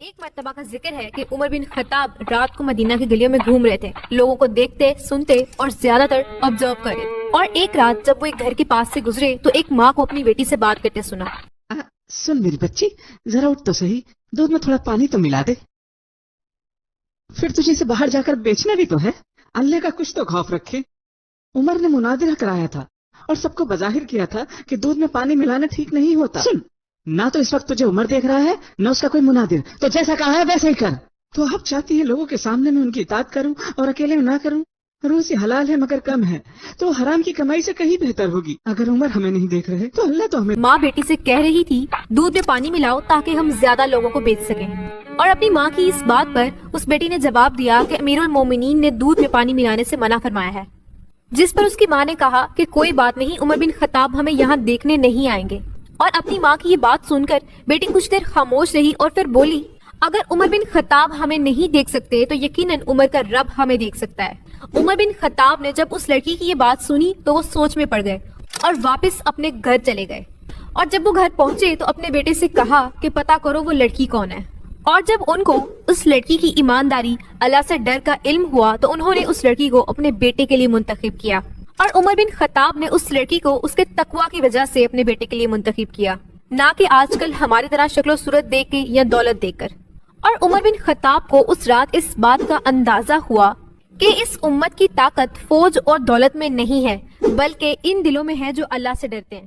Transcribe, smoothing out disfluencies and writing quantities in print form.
ایک مرتبہ کا ذکر ہے کہ عمر بن خطاب رات کو مدینہ کی گلیوں میں گھوم رہے تھے، لوگوں کو دیکھتے، سنتے اور زیادہ تر آبزرو کرے، اور ایک رات جب وہ ایک گھر کے پاس سے گزرے تو ایک ماں کو اپنی بیٹی سے بات کرتے سنا۔ سن میری بچی، ذرا اٹھ تو صحیح، دودھ میں تھوڑا پانی تو ملا دے، پھر تجھے اسے باہر جا کر بیچنا بھی تو ہے، اللہ کا کچھ تو خوف رکھے۔ عمر نے مناظرہ کرایا تھا اور سب کو بظاہر کیا تھا کہ دودھ میں پانی ملانا ٹھیک نہیں ہوتا۔ سن، نہ تو اس وقت تجھے عمر دیکھ رہا ہے نہ اس کا کوئی مناظر، تو جیسا کہا ہے ویسے ہی کر۔ تو اب چاہتی ہے لوگوں کے سامنے میں ان کی اطاعت کروں اور اکیلے میں نہ کروں؟ روزی حلال ہے مگر کم ہے، تو حرام کی کمائی سے کہیں بہتر ہوگی۔ اگر عمر ہمیں نہیں دیکھ رہے تو اللہ تو ہمیں۔ ماں بیٹی سے کہہ رہی تھی دودھ میں پانی ملاؤ تاکہ ہم زیادہ لوگوں کو بیچ سکیں، اور اپنی ماں کی اس بات پر اس بیٹی نے جواب دیا کہ امیر المومنین نے دودھ میں پانی ملانے سے منع فرمایا ہے، جس پر اس کی ماں نے کہا کہ کوئی بات نہیں، عمر بن خطاب ہمیں یہاں دیکھنے نہیں آئیں گے۔ اور اپنی ماں کی یہ بات سن کر بیٹی کچھ دیر خاموش رہی اور پھر بولی، اگر عمر بن خطاب ہمیں نہیں دیکھ سکتے تو یقیناً عمر کا رب ہمیں دیکھ سکتا ہے۔ عمر بن خطاب نے جب اس لڑکی کی یہ بات سنی تو وہ سوچ میں پڑ گئے اور واپس اپنے گھر چلے گئے، اور جب وہ گھر پہنچے تو اپنے بیٹے سے کہا کہ پتہ کرو وہ لڑکی کون ہے۔ اور جب ان کو اس لڑکی کی ایمانداری، اللہ سے ڈر کا علم ہوا تو انہوں نے اس لڑکی کو اپنے بیٹے کے لیے منتخب کیا، اور عمر بن خطاب نے اس لڑکی کو اس کے تقویٰ کی وجہ سے اپنے بیٹے کے لیے منتخب کیا، نہ کہ آج کل ہماری طرح شکل و صورت دیکھ کے یا دولت دیکھ کر۔ اور عمر بن خطاب کو اس رات اس بات کا اندازہ ہوا کہ اس امت کی طاقت فوج اور دولت میں نہیں ہے، بلکہ ان دلوں میں ہے جو اللہ سے ڈرتے ہیں۔